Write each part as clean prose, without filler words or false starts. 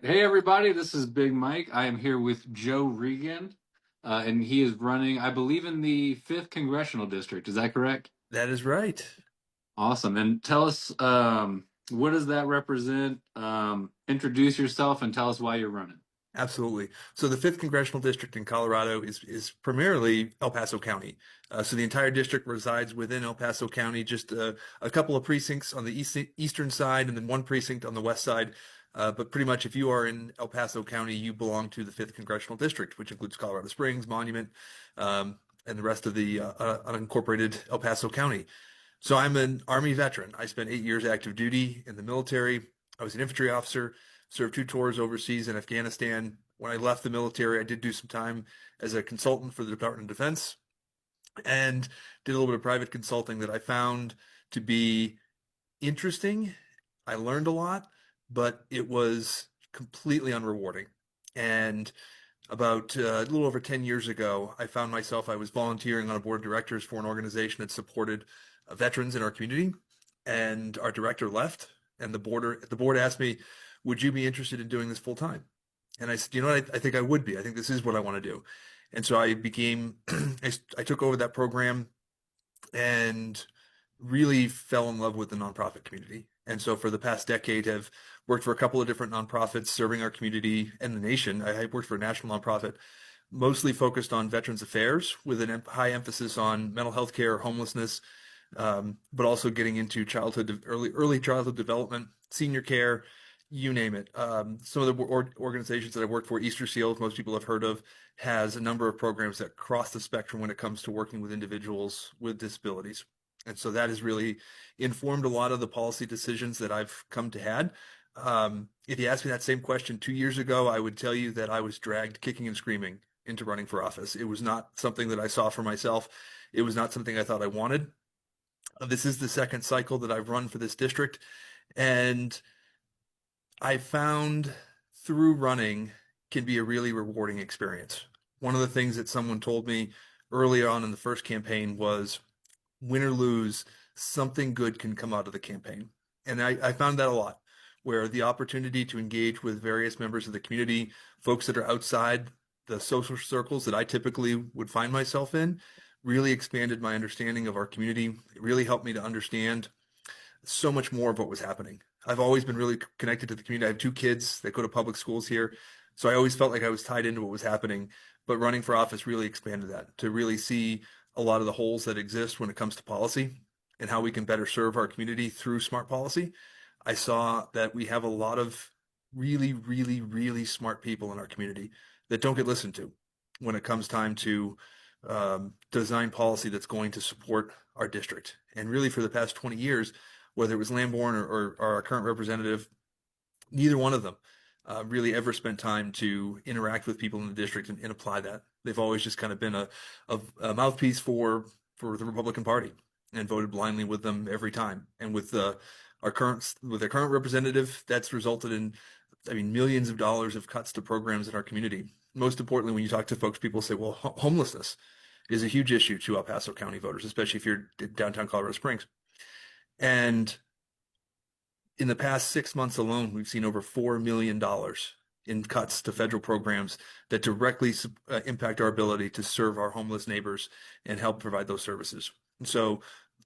Hey everybody, this is Big Mike. I am here with Joe Regan, and he is running, I believe, in the 5th congressional district. Is that correct? That is right. Awesome. And tell us, what does that represent? Introduce yourself and tell us why you're running. Absolutely. So the fifth congressional district in Colorado is primarily El Paso County. So the entire district resides within El Paso County, just a couple of precincts on the eastern side and then one precinct on the west side. But pretty much if you are in El Paso County, you belong to the fifth congressional district, which includes Colorado Springs, Monument, and the rest of the unincorporated El Paso County. So I'm an Army veteran. I spent 8 years active duty in the military. I was an infantry officer, served two tours overseas in Afghanistan. When I left the military, I did do some time as a consultant for the Department of Defense and did a little bit of private consulting that I found to be interesting. I learned a lot, but it was completely unrewarding. And about a little over 10 years ago, I was volunteering on a board of directors for an organization that supported veterans in our community. And our director left, and the board asked me, "Would you be interested in doing this full time?" And I said, "You know what? I think I would be. I think this is what I want to do." And so I became, I took over that program and really fell in love with the nonprofit community. And so for the past decade, have worked for a couple of different nonprofits serving our community and the nation. I worked for a national nonprofit, mostly focused on veterans affairs, with a high emphasis on mental health care, homelessness, but also getting into early childhood development, senior care, you name it. Some of the organizations that I've worked for, Easter Seals, most people have heard of, has a number of programs that cross the spectrum when it comes to working with individuals with disabilities. And so that has really informed a lot of the policy decisions that I've come to had. If you asked me that same question 2 years ago, I would tell you that I was dragged kicking and screaming into running for office. It was not something that I saw for myself. It was not something I thought I wanted. This is the second cycle that I've run for this district, and I found through running can be a really rewarding experience. One of the things that someone told me early on in the first campaign was win or lose, something good can come out of the campaign. And I found that a lot, where the opportunity to engage with various members of the community, folks that are outside the social circles that I typically would find myself in, really expanded my understanding of our community. It really helped me to understand so much more of what was happening. I've always been really connected to the community. I have two kids that go to public schools here. So I always felt like I was tied into what was happening. But running for office really expanded that to really see a lot of the holes that exist when it comes to policy and how we can better serve our community through smart policy. I saw that we have a lot of really, really, really smart people in our community that don't get listened to when it comes time to design policy that's going to support our district. And really, for the past 20 years, whether it was Lamborn or our current representative, neither one of them really ever spent time to interact with people in the district and apply that. They've always just kind of been a mouthpiece for the Republican Party and voted blindly with them every time. And with their current representative, that's resulted in, I mean, millions of dollars of cuts to programs in our community. Most importantly, when you talk to folks, people say, well, homelessness is a huge issue to El Paso County voters, especially if you're downtown Colorado Springs. And in the past 6 months alone, we've seen over $4 million in cuts to federal programs that directly impact our ability to serve our homeless neighbors and help provide those services. And so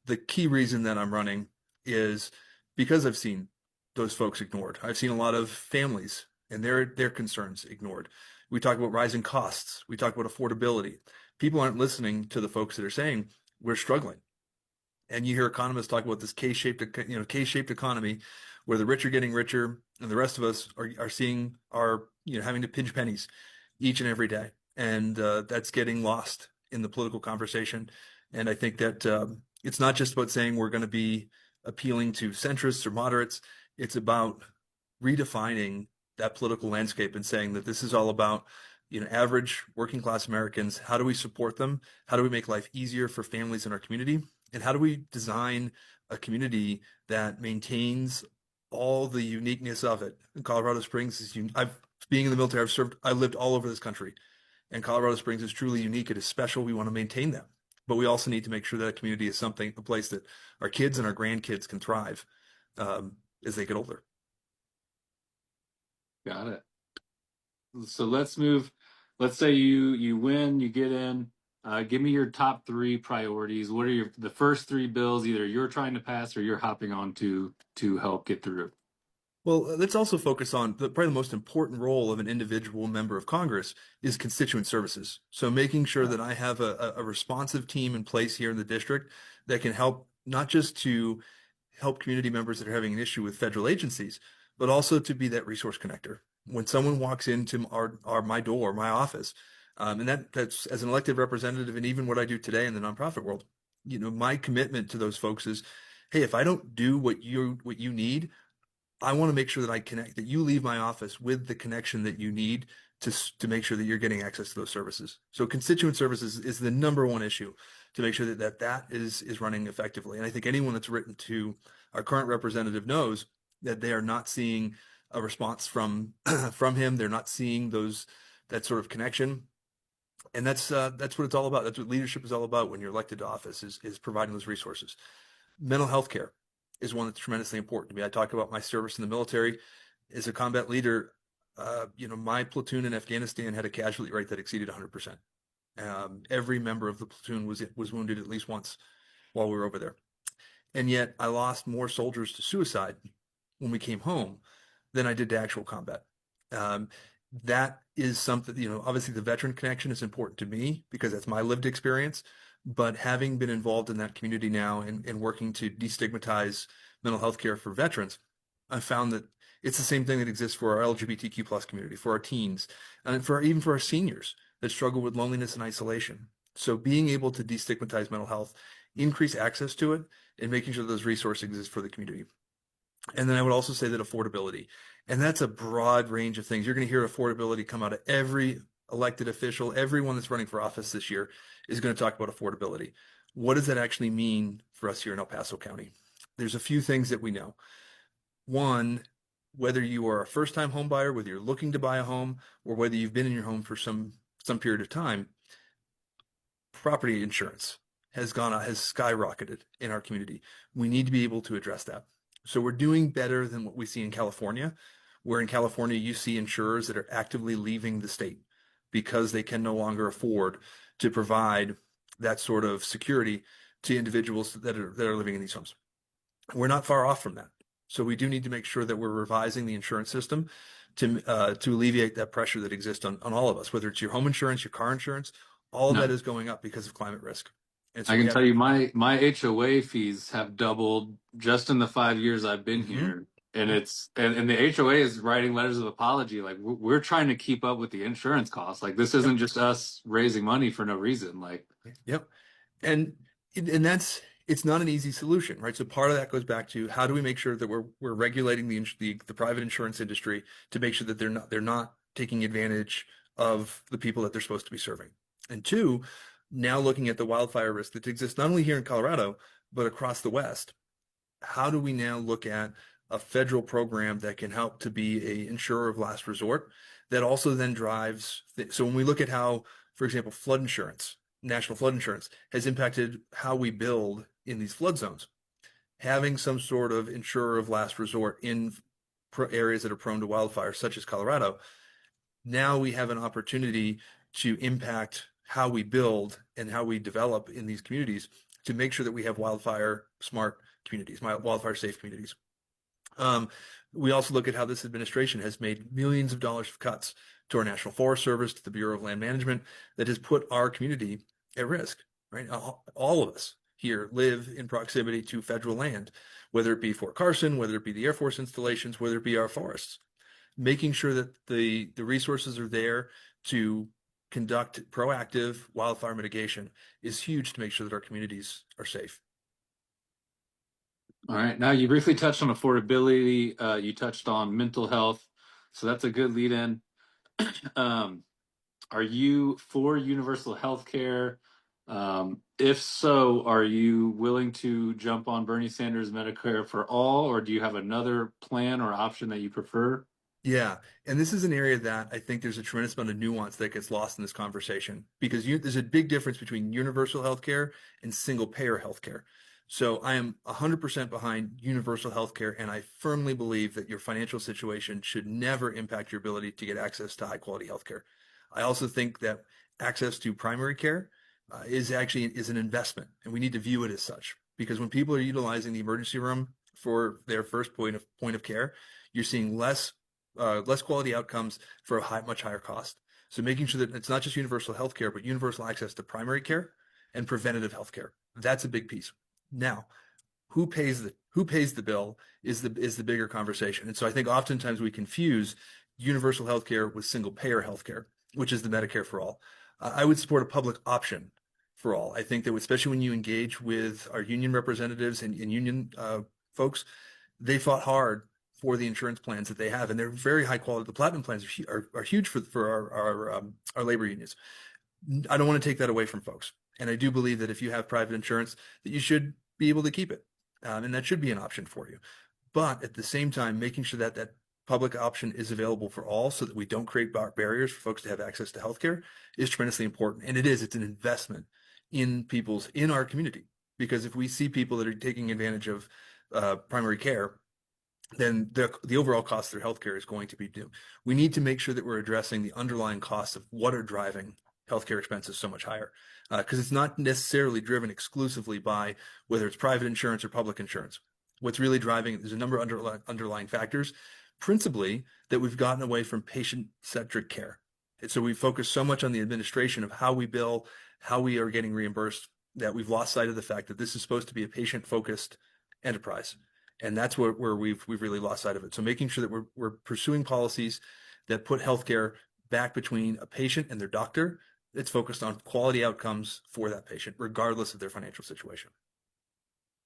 the key reason that I'm running is because I've seen those folks ignored. I've seen a lot of families and their concerns ignored. We talk about rising costs. We talk about affordability. People aren't listening to the folks that are saying we're struggling. And you hear economists talk about this K-shaped economy, where the rich are getting richer, and the rest of us are seeing our having to pinch pennies each and every day, and that's getting lost in the political conversation. And I think that it's not just about saying we're going to be appealing to centrists or moderates. It's about redefining that political landscape and saying that this is all about average working class Americans. How do we support them? How do we make life easier for families in our community? And how do we design a community that maintains all the uniqueness of it? And Colorado Springs is I've being in the military, I lived all over this country, and Colorado Springs is truly unique. It is special. We want to maintain that, but we also need to make sure that a community is a place that our kids and our grandkids can thrive as they get older. Got it. So let's move. Let's say you win, you get in. Give me your top three priorities. What are the first three bills either you're trying to pass or you're hopping on to help get through? Well, let's also focus on probably the most important role of an individual member of Congress is constituent services. So making sure that I have a responsive team in place here in the district that can help not just to help community members that are having an issue with federal agencies, but also to be that resource connector. When someone walks into my door, my office, and that's as an elected representative, and even what I do today in the nonprofit world, my commitment to those folks is, hey, if I don't do what you need, I want to make sure that I connect, that you leave my office with the connection that you need to make sure that you're getting access to those services. So constituent services is the number one issue to make sure that is running effectively. And I think anyone that's written to our current representative knows that they are not seeing a response from from him. They're not seeing that sort of connection. And that's what it's all about. That's what leadership is all about when you're elected to office is providing those resources. Mental health care is one that's tremendously important to me. I talk about my service in the military. As a combat leader, my platoon in Afghanistan had a casualty rate that exceeded 100%. Every member of the platoon was wounded at least once while we were over there. And yet I lost more soldiers to suicide when we came home than I did to actual combat. Um, that is something, obviously the veteran connection is important to me because that's my lived experience. But having been involved in that community now and working to destigmatize mental health care for veterans, I found that it's the same thing that exists for our LGBTQ plus community, for our teens, and even for our seniors that struggle with loneliness and isolation. So being able to destigmatize mental health, increase access to it, and making sure those resources exist for the community. And then I would also say that affordability, and that's a broad range of things. You're going to hear affordability come out of every elected official. Everyone that's running for office this year is going to talk about affordability. What does that actually mean for us here in El Paso County? There's a few things that we know. One, whether you are a first-time home buyer, whether you're looking to buy a home, or whether you've been in your home for some period of time, property insurance has skyrocketed in our community. We need to be able to address that. So we're doing better than what we see in California, where in California you see insurers that are actively leaving the state because they can no longer afford to provide that sort of security to individuals that are living in these homes. We're not far off from that. So we do need to make sure that we're revising the insurance system to alleviate that pressure that exists on all of us, whether it's your home insurance, your car insurance, all of that No, is going up because of climate risk. And so I we can have tell to you make. my HOA fees have doubled just in the 5 years I've been Mhm. here. And Yep. and the HOA is writing letters of apology. Like we're trying to keep up with the insurance costs. Like this Yep. isn't just us raising money for no reason. Like Yep. And and it's not an easy solution, right? So part of that goes back to how do we make sure that we're regulating the private insurance industry to make sure that they're not taking advantage of the people that they're supposed to be serving. And two, now looking at the wildfire risk that exists not only here in Colorado, but across the West, how do we now look at a federal program that can help to be a insurer of last resort that also then drives so when we look at how, for example, flood insurance, national flood insurance has impacted how we build in these flood zones, having some sort of insurer of last resort in areas that are prone to wildfire such as Colorado, now we have an opportunity to impact how we build and how we develop in these communities to make sure that we have wildfire smart communities, wildfire safe communities. Um, we also look at how this administration has made millions of dollars of cuts to our National Forest Service, to the Bureau of Land Management, that has put our community at risk, right? All of us here live in proximity to federal land, whether it be Fort Carson, whether it be the Air Force installations, whether it be our forests. Making sure that the resources are there to conduct proactive wildfire mitigation is huge to make sure that our communities are safe. all right. Now you briefly touched on affordability. You touched on mental health. So that's a good lead in. Um, are you for universal health care? If so, are you willing to jump on Bernie Sanders' Medicare for all, or do you have another plan or option that you prefer? Yeah, and this is an area that I think there's a tremendous amount of nuance that gets lost in this conversation because there's a big difference between universal healthcare and single payer healthcare. So I am 100% behind universal healthcare, and I firmly believe that your financial situation should never impact your ability to get access to high quality healthcare. I also think that access to primary care is an investment, and we need to view it as such. Because when people are utilizing the emergency room for their first point of care, you're seeing less quality outcomes for much higher cost. So making sure that it's not just universal healthcare, but universal access to primary care and preventative healthcare. That's a big piece. Now, who pays the bill is the bigger conversation. And so I think oftentimes we confuse universal healthcare with single payer healthcare, which is the Medicare for all. I would support a public option for all. I think that especially when you engage with our union representatives and union folks, they fought hard for the insurance plans that they have, and they're very high quality. The platinum plans are huge for our labor unions. I don't want to take that away from folks. And I do believe that if you have private insurance, that you should be able to keep it. And that should be an option for you. But at the same time, making sure that that public option is available for all so that we don't create barriers for folks to have access to healthcare is tremendously important. And it's an investment in our community. Because if we see people that are taking advantage of primary care, then the overall cost of their healthcare is going to be due. We need to make sure that we're addressing the underlying costs of what are driving healthcare expenses so much higher, because it's not necessarily driven exclusively by whether it's private insurance or public insurance. What's really driving, there's a number of underlying factors, principally that we've gotten away from patient-centric care. And so we focus so much on the administration of how we bill, how we are getting reimbursed, that we've lost sight of the fact that this is supposed to be a patient-focused enterprise. And that's where we've really lost sight of it. So making sure that we're pursuing policies that put healthcare back between a patient and their doctor, that's focused on quality outcomes for that patient, regardless of their financial situation.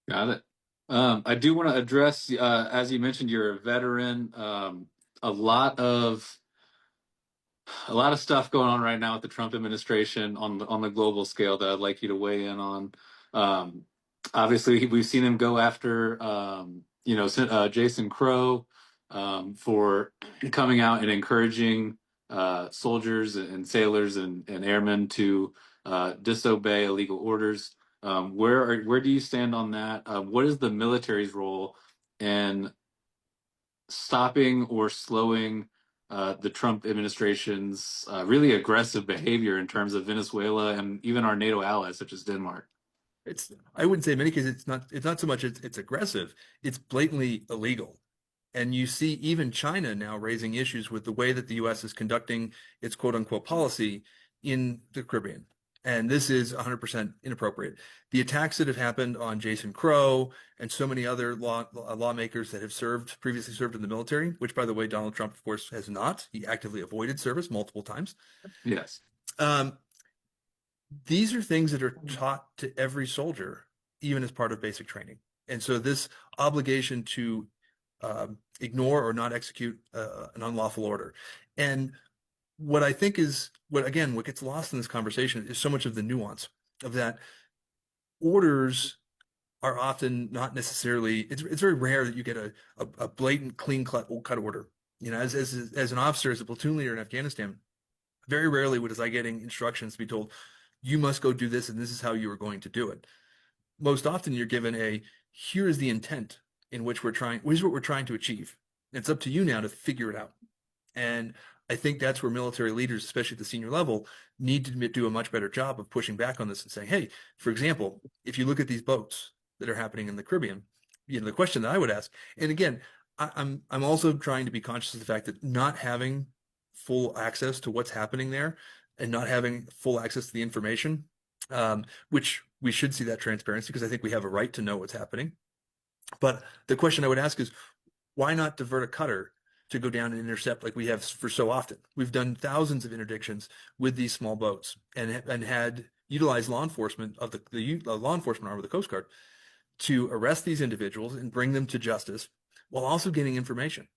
Got it. I do want to address, as you mentioned, you're a veteran. A lot of stuff going on right now with the Trump administration on the global scale that I'd like you to weigh in on. Um, Obviously, we've seen him go after Jason Crow for coming out and encouraging soldiers and sailors and airmen to disobey illegal orders. Where do you stand on that? What is the military's role in stopping or slowing the Trump administration's really aggressive behavior in terms of Venezuela and even our NATO allies such as Denmark? I wouldn't say in many cases it's not so much it's aggressive, it's blatantly illegal. And you see even China now raising issues with the way that the US is conducting its quote unquote policy in the Caribbean. And this is 100% inappropriate. The attacks that have happened on Jason Crow and so many other lawmakers that have previously served in the military, which by the way, Donald Trump, of course, has not. He actively avoided service multiple times. Yes. Um, these are things that are taught to every soldier, even as part of basic training. And so this obligation to ignore or not execute an unlawful order. And what I think is what gets lost in this conversation is so much of the nuance of that orders are often not necessarily, it's very rare that you get a blatant clean cut order. You know, as an officer, as a platoon leader in Afghanistan, very rarely was I getting instructions to be told, you must go do this and this is how you are going to do it. Most often you're given here is the intent in which here's what we're trying to achieve. It's up to you now to figure it out. And I think that's where military leaders, especially at the senior level, need to do a much better job of pushing back on this and saying, hey, for example, if you look at these boats that are happening in the Caribbean, the question that I would ask, and again, I'm also trying to be conscious of the fact that not having full access to what's happening there and not having full access to the information, which we should see that transparency because I think we have a right to know what's happening. But the question I would ask is, why not divert a cutter to go down and intercept like we have for so often? We've done thousands of interdictions with these small boats and had utilized law enforcement of the law enforcement arm of the Coast Guard to arrest these individuals and bring them to justice while also getting information.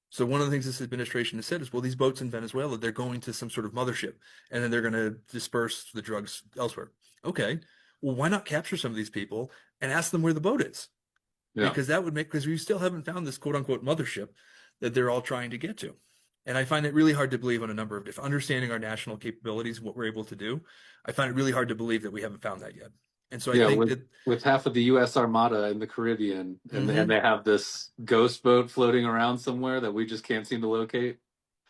So one of the things this administration has said is, well, these boats in Venezuela, they're going to some sort of mothership and then they're going to disperse the drugs elsewhere. Okay, well, why not capture some of these people and ask them where the boat is? Yeah. Because we still haven't found this quote unquote mothership that they're all trying to get to. And I find it really hard to believe on a number of different, understanding our national capabilities and what we're able to do. I find it really hard to believe that we haven't found that yet. And so I Yeah, think with that, half of the U.S. Armada in the Caribbean, and mhm. they have this ghost boat floating around somewhere that we just can't seem to locate.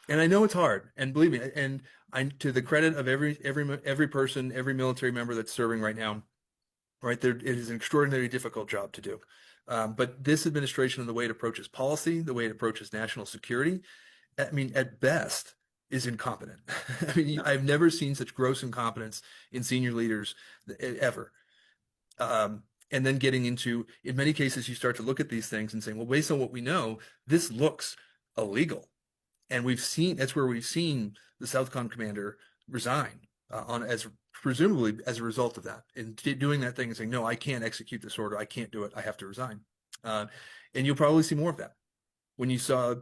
And I know it's hard, and believe me, and I, to the credit of every person, every military member that's serving right now, right there, it is an extraordinarily difficult job to do. But this administration and the way it approaches policy, the way it approaches national security, I mean, at best, is incompetent. I mean, I've never seen such gross incompetence in senior leaders ever. And then getting into, in many cases, you start to look at these things and saying, well, based on what we know, this looks illegal. And we've seen, that's where we've seen the Southcom commander resign on as presumably as a result of that, and doing that thing and saying, no, I can't execute this order. I can't do it. I have to resign. Uh, and you'll probably see more of that when you saw,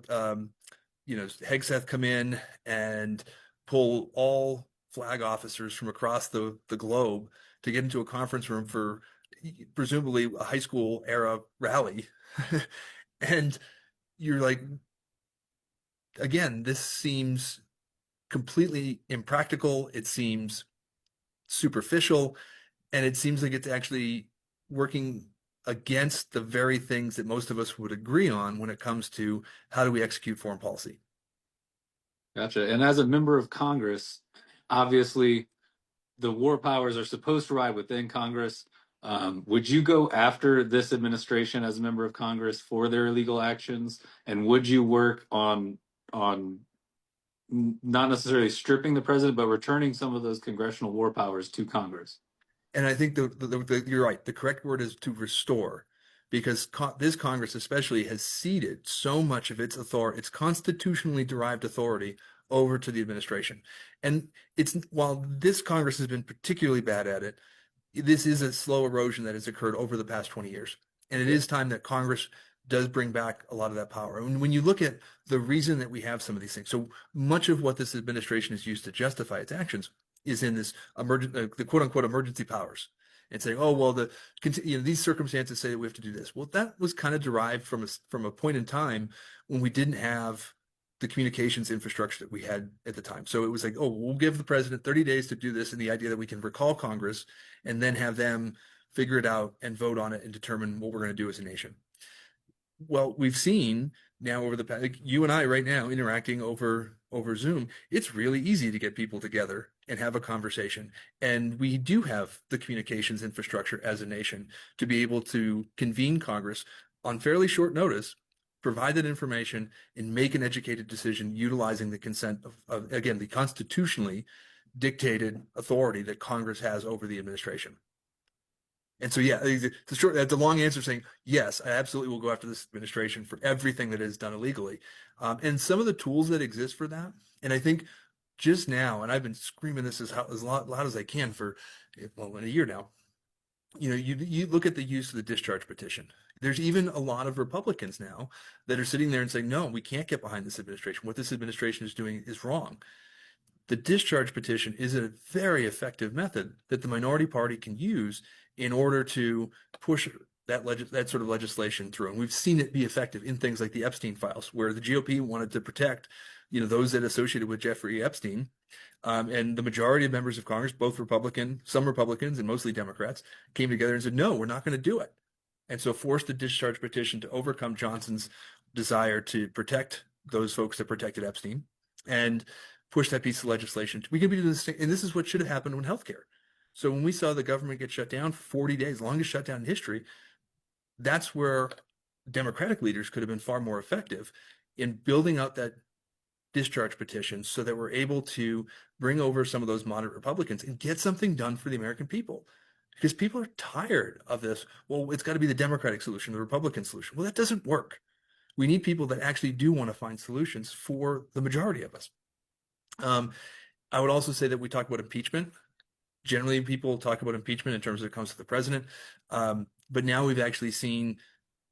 Hegseth come in and pull all flag officers from across the globe to get into a conference room for presumably a high school era rally. And you're like, again, this seems completely impractical. It seems superficial, and it seems like it's actually working against the very things that most of us would agree on when it comes to how do we execute foreign policy. Gotcha. And as a member of Congress, obviously the war powers are supposed to ride within Congress. Would you go after this administration as a member of Congress for their illegal actions? And would you work on on not necessarily stripping the president, but returning some of those congressional war powers to Congress? And I think you're right. The correct word is to restore, because this Congress especially has ceded so much of its authority, its constitutionally derived authority, over to the administration. And it's while this Congress has been particularly bad at it, this is a slow erosion that has occurred over the past 20 years. And it Yeah. is time that Congress does bring back a lot of that power. And when you look at the reason that we have some of these things, so much of what this administration has used to justify its actions is in this the quote unquote emergency powers, and saying, oh, well, these circumstances say that we have to do this. Well, that was kind of derived from a point in time when we didn't have the communications infrastructure that we had at the time. So it was like, oh, we'll give the president 30 days to do this, and the idea that we can recall Congress and then have them figure it out and vote on it and determine what we're going to do as a nation. Well, we've seen now over the past, like you and I right now interacting over Zoom, it's really easy to get people together and have a conversation. And we do have the communications infrastructure as a nation to be able to convene Congress on fairly short notice, provide that information, and make an educated decision utilizing the consent of again, the constitutionally dictated authority that Congress has over the administration. And so, yeah, that's a long answer saying, yes, I absolutely will go after this administration for everything that is done illegally. And some of the tools that exist for that, and I think just now, and I've been screaming this as loud as I can for, well, in a year now, you look at the use of the discharge petition. There's even a lot of Republicans now that are sitting there and saying, no, we can't get behind this administration. What this administration is doing is wrong. The discharge petition is a very effective method that the minority party can use in order to push that sort of legislation through. And we've seen it be effective in things like the Epstein files, where the GOP wanted to protect, those that associated with Jeffrey Epstein. And the majority of members of Congress, both Republican, some Republicans and mostly Democrats, came together and said, no, we're not going to do it. And so forced the discharge petition to overcome Johnson's desire to protect those folks that protected Epstein and push that piece of legislation. We can be doing this, and this is what should have happened with healthcare. So when we saw the government get shut down for 40 days, longest shutdown in history, that's where Democratic leaders could have been far more effective in building out that discharge petition so that we're able to bring over some of those moderate Republicans and get something done for the American people. Because people are tired of this. Well, it's got to be the Democratic solution, the Republican solution. Well, that doesn't work. We need people that actually do want to find solutions for the majority of us. I would also say that we talk about impeachment. Generally, people talk about impeachment in terms of it comes to the president. But now we've actually seen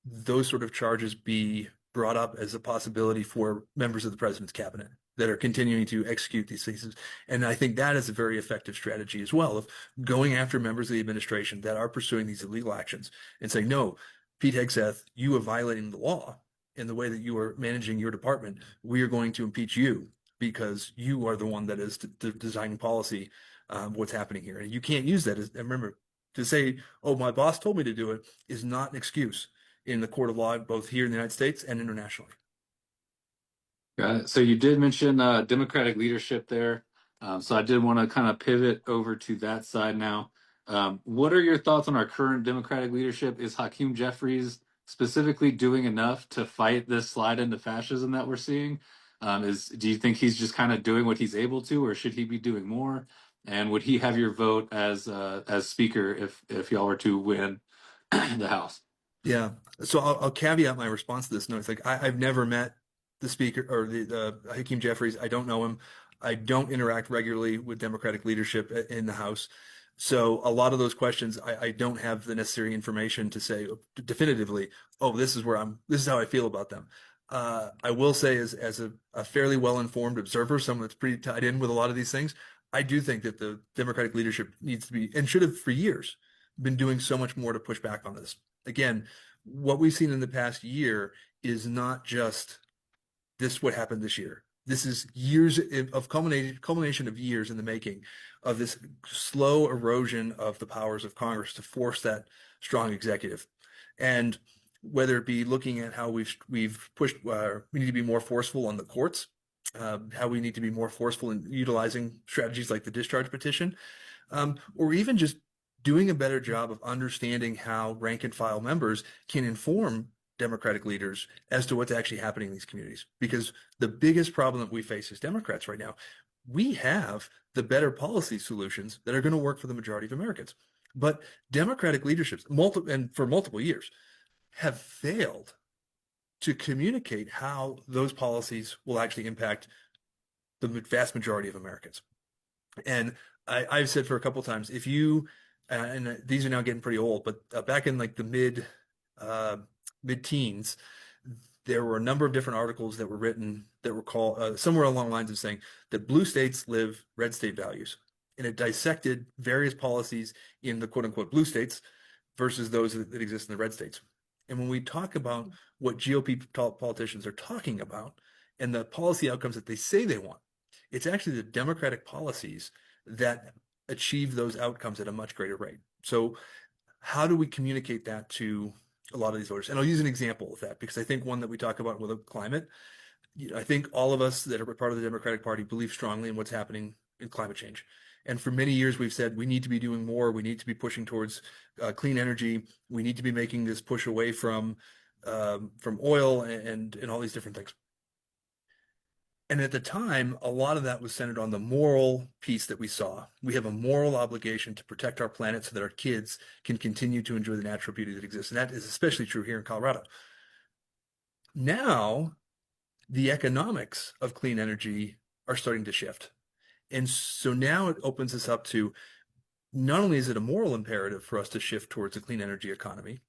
those sort of charges be brought up as a possibility for members of the president's cabinet that are continuing to execute these things. And I think that is a very effective strategy as well of going after members of the administration that are pursuing these illegal actions and saying, no, Pete Hegseth, you are violating the law in the way that you are managing your department. We are going to impeach you because you are the one that is designing policy, what's happening here. And you can't use that as, remember, To say, oh, my boss told me to do it is not an excuse in the court of law, both here in the United States and internationally. Got it. So you did mention Democratic leadership there. So I did want to kind of pivot over to that side now. What are your thoughts on our current Democratic leadership? Is Hakeem Jeffries specifically doing enough to fight this slide into fascism that we're seeing? Do you think he's just kind of doing what he's able to, or should he be doing more? And would he have your vote as speaker if y'all were to win the House? Yeah. So I'll caveat my response to this. No, it's like I've never met the speaker or the Hakeem Jeffries. I don't know him. I don't interact regularly with Democratic leadership in the House. So a lot of those questions, I don't have the necessary information to say definitively, oh, this is how I feel about them. I will say as a fairly well-informed observer, someone that's pretty tied in with a lot of these things, I do think that the Democratic leadership needs to be, and should have for years, been doing so much more to push back on this. Again, what we've seen in the past year is not just this what happened this year. This is years of culmination of years in the making of this slow erosion of the powers of Congress to force that strong executive. And whether it be looking at how we've pushed, we need to be more forceful on the courts, how we need to be more forceful in utilizing strategies like the discharge petition, or even just doing a better job of understanding how rank and file members can inform Democratic leaders as to what's actually happening in these communities. Because the biggest problem that we face as Democrats right now, we have the better policy solutions that are going to work for the majority of Americans. But Democratic leaderships, for multiple years, have failed to communicate how those policies will actually impact the vast majority of Americans. And I've said for a couple of times, if you and these are now getting pretty old, but back in like the mid teens, there were a number of different articles that were written that were called somewhere along the lines of saying that blue states live red state values, and it dissected various policies in the quote unquote blue states versus those that exist in the red states. And when we talk about what GOP politicians are talking about and the policy outcomes that they say they want, it's actually the Democratic policies that achieve those outcomes at a much greater rate. So how do we communicate that to a lot of these voters? And I'll use an example of that because I think one that we talk about with the climate, I think all of us that are part of the Democratic Party believe strongly in what's happening in climate change. And for many years, we've said we need to be doing more. We need to be pushing towards clean energy. We need to be making this push away from oil and all these different things. And at the time, a lot of that was centered on the moral piece that we saw. We have a moral obligation to protect our planet so that our kids can continue to enjoy the natural beauty that exists. And that is especially true here in Colorado. Now, the economics of clean energy are starting to shift. And so now it opens us up to not only is it a moral imperative for us to shift towards a clean energy economy,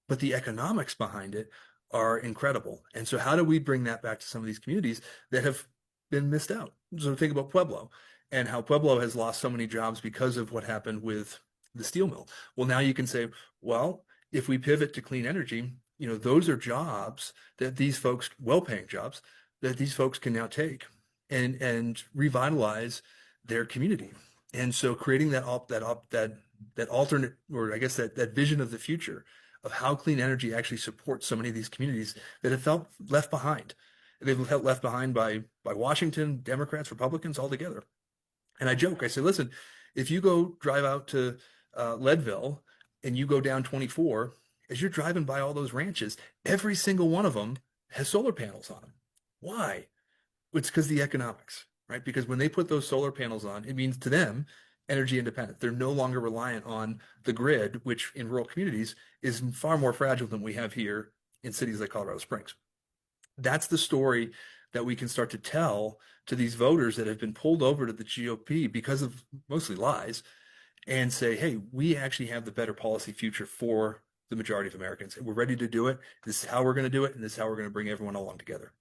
but the economics behind it are incredible. And so how do we bring that back to some of these communities that have been missed out? So think about Pueblo and how Pueblo has lost so many jobs because of what happened with the steel mill. Well, now you can say, well, if we pivot to clean energy, those are jobs that these folks, well-paying jobs, that these folks can now take and revitalize their community. And so creating that alternate, or I guess that vision of the future of how clean energy actually supports so many of these communities that have felt left behind. They've felt left behind by Washington, Democrats, Republicans altogether. And I joke, I say, listen, if you go drive out to Leadville and you go down 24, as you're driving by all those ranches, every single one of them has solar panels on them. Why? It's because the economics, right? Because when they put those solar panels on, it means to them energy independent. They're no longer reliant on the grid, which in rural communities is far more fragile than we have here in cities like Colorado Springs. That's the story that we can start to tell to these voters that have been pulled over to the GOP because of mostly lies and say, hey, we actually have the better policy future for the majority of Americans. And we're ready to do it. This is how we're going to do it. And this is how we're going to bring everyone along together.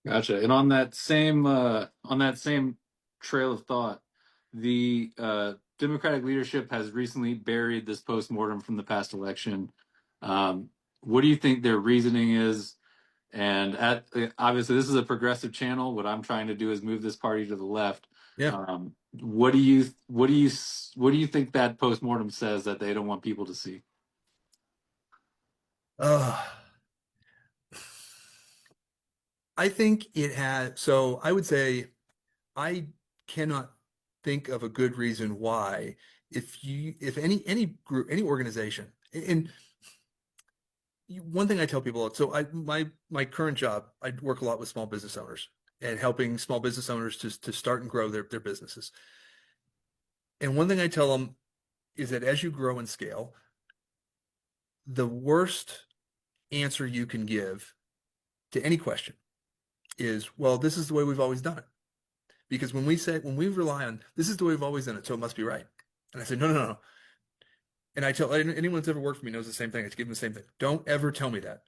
Gotcha. And on that same trail of thought, the Democratic leadership has recently buried this postmortem from the past election. What do you think their reasoning is? And obviously, this is a progressive channel. What I'm trying to do is move this party to the left. Yeah. What do you think that postmortem says that they don't want people to see? Uh, I think it has, so I would say I cannot think of a good reason why if any group, any organization, and one thing I tell people, so my current job, I work a lot with small business owners and helping small business owners to start and grow their businesses. And one thing I tell them is that as you grow and scale, the worst answer you can give to any question is, well, this is the way we've always done it. Because when we rely on this is the way we've always done it, so it must be right. And I say, no, no, no, no. And I tell anyone that's ever worked for me knows the same thing. I give them the same thing. Don't ever tell me that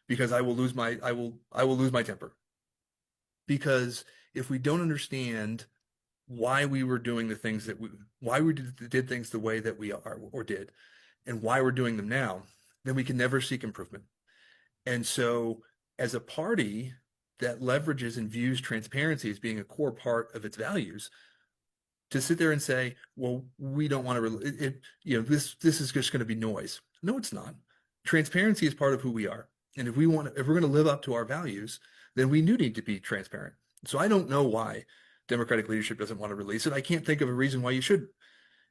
because I will lose my temper. Because if we don't understand why we were doing the things why we did things the way that we are or did, and why we're doing them now, then we can never seek improvement. And so, as a party that leverages and views transparency as being a core part of its values, to sit there and say, "Well, we don't want to," this is just going to be noise. No, it's not. Transparency is part of who we are, and if we're going to live up to our values, then we do need to be transparent. So I don't know why Democratic leadership doesn't want to release it. I can't think of a reason why you should.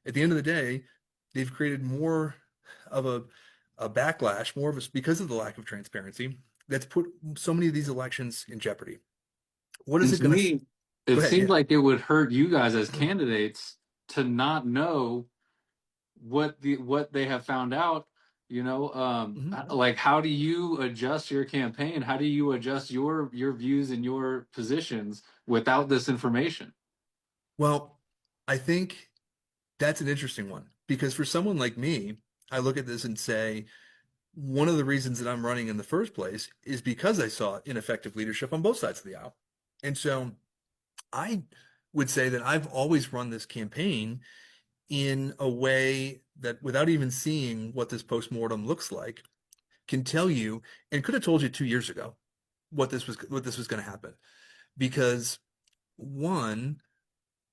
At the end of the day, they've created more of a backlash, more of a because of the lack of transparency that's put so many of these elections in jeopardy. What is And it to going to me, go it ahead? seems Yeah. like it would hurt you guys as candidates to not know what they have found out. Mhm. Like, how do you adjust your campaign? How do you adjust your views and your positions without this information? Well, I think that's an interesting one because for someone like me, I look at this and say, one of the reasons that I'm running in the first place is because I saw ineffective leadership on both sides of the aisle. And so I would say that I've always run this campaign in a way that without even seeing what this postmortem looks like, can tell you and could have told you 2 years ago what this was going to happen. Because one,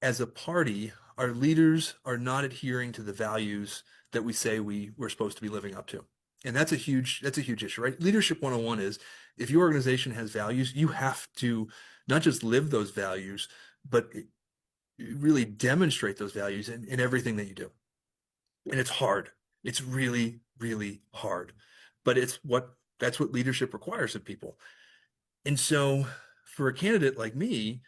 as a party, our leaders are not adhering to the values that we say we're supposed to be living up to. And that's a huge issue, right? Leadership 101 is if your organization has values, you have to not just live those values, but really demonstrate those values in everything that you do. And it's hard. It's really, really hard. But that's what leadership requires of people. And so for a candidate like me,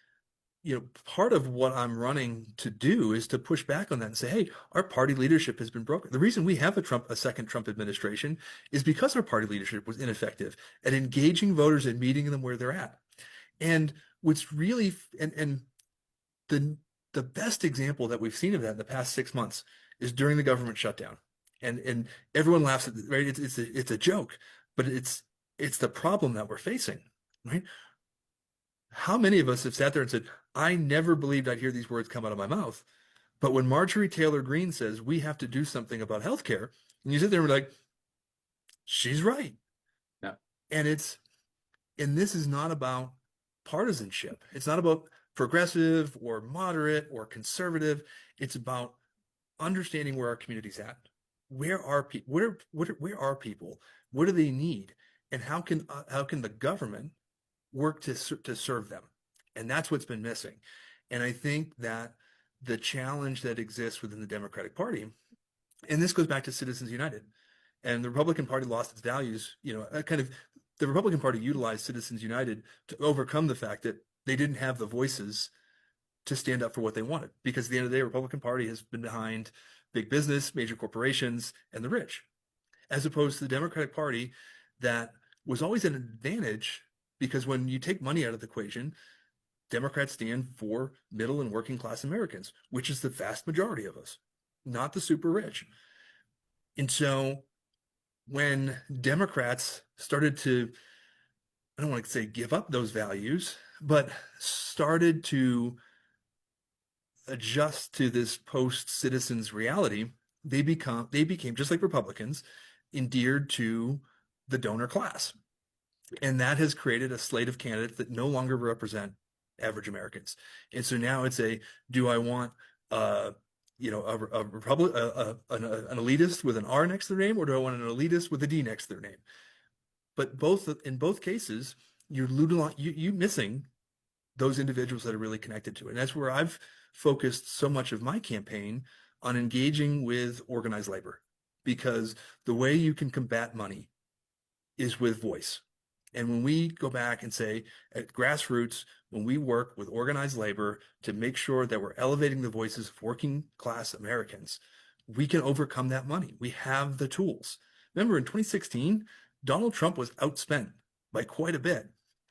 part of what I'm running to do is to push back on that and say, hey, our party leadership has been broken. The reason we have a second Trump administration is because our party leadership was ineffective at engaging voters and meeting them where they're at. And what's really and the the best example that we've seen of that in the past 6 months is during the government shutdown. And everyone laughs at it, right? It's a joke, but it's the problem that we're facing, right? How many of us have sat there and said, I never believed I'd hear these words come out of my mouth. But when Marjorie Taylor Greene says we have to do something about healthcare, and you sit there and be like, she's right. Yeah. And this is not about partisanship. It's not about progressive or moderate or conservative. It's about understanding where our community's at. Where are people? Where are people? What do they need? And how can the government work to serve them? And that's what's been missing. And I think that the challenge that exists within the Democratic Party, and this goes back to Citizens United, and the Republican Party lost its values. The Republican Party utilized Citizens United to overcome the fact that they didn't have the voices to stand up for what they wanted. Because at the end of the day, the Republican Party has been behind big business, major corporations, and the rich, as opposed to the Democratic Party that was always an advantage because when you take money out of the equation, Democrats stand for middle and working class Americans, which is the vast majority of us, not the super rich. And so when Democrats started to, I don't want to say give up those values, but started to adjust to this post citizens reality, they became just like Republicans, endeared to the donor class. And that has created a slate of candidates that no longer represent average Americans. And so now it's do I want, uh, a Republic, an elitist with an R next to their name, or do I want an elitist with a D next to their name? But in both cases, you missing those individuals that are really connected to it. And that's where I've focused so much of my campaign on engaging with organized labor, because the way you can combat money is with voice. And when we go back and say at grassroots, when we work with organized labor to make sure that we're elevating the voices of working class Americans, we can overcome that money. We have the tools. Remember in 2016, Donald Trump was outspent by quite a bit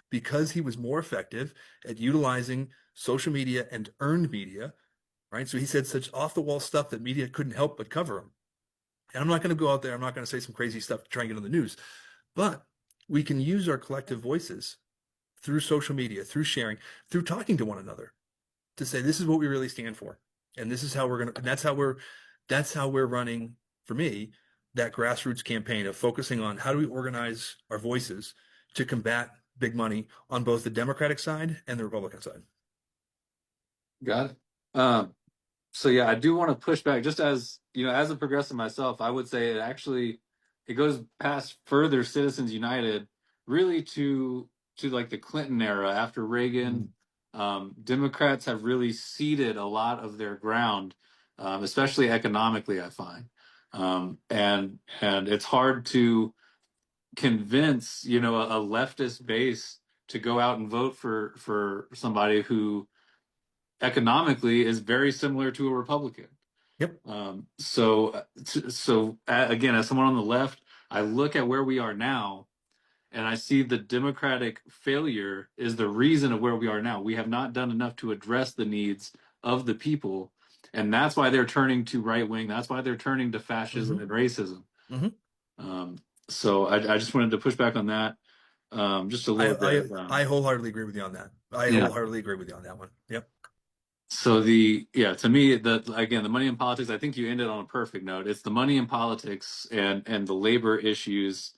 because he was more effective at utilizing social media and earned media, right? So he said such off the wall stuff that media couldn't help but cover him. And I'm not going to go out there, I'm not going to say some crazy stuff to try and get on the news, but we can use our collective voices through social media, through sharing, through talking to one another to say, this is what we really stand for. And this is how we're going to, and that's how we're running, for me, that grassroots campaign of focusing on how do we organize our voices to combat big money on both the Democratic side and the Republican side. Got it. So yeah, I do want to push back. Just as as a progressive myself, I would say it goes past further Citizens United, really to like the Clinton era after Reagan. Democrats have really ceded a lot of their ground, especially economically, I find, and it's hard to convince a leftist base to go out and vote for somebody who economically is very similar to a Republican. Yep. Again, as someone on the left, I look at where we are now, and I see the Democratic failure is the reason of where we are now. We have not done enough to address the needs of the people, and that's why they're turning to right wing. That's why they're turning to fascism and racism. Um, so I just wanted to push back on that just a little bit. I wholeheartedly agree with you on that. I wholeheartedly agree with you on that one. Yep. So to me, the money in politics, I think you ended on a perfect note. It's the money in politics and the labor issues,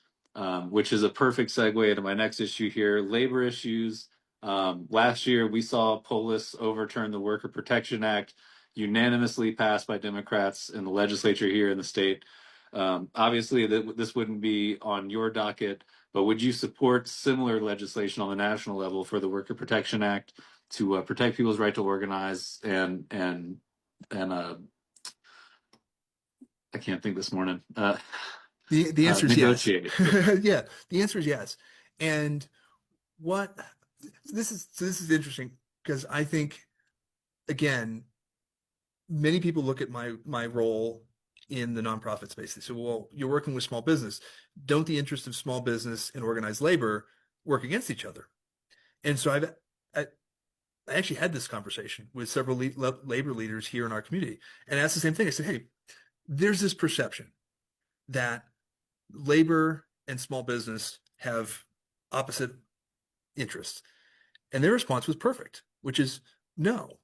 which is a perfect segue into my next issue here. Labor issues. Last year, we saw Polis overturn the Worker Protection Act, unanimously passed by Democrats in the legislature here in the state. Obviously, this wouldn't be on your docket, but would you support similar legislation on the national level for the Worker Protection Act to protect people's right to organize and I can't think this morning. The answer is negotiate. Yes. Yeah, the answer is yes. And what this is interesting, because I think, again, many people look at my role in the nonprofit space. They say, well, you're working with small business. Don't the interests of small business and organized labor work against each other? And so I actually had this conversation with several labor leaders here in our community, and asked the same thing. I said, hey, there's this perception that labor and small business have opposite interests. And their response was perfect, which is no.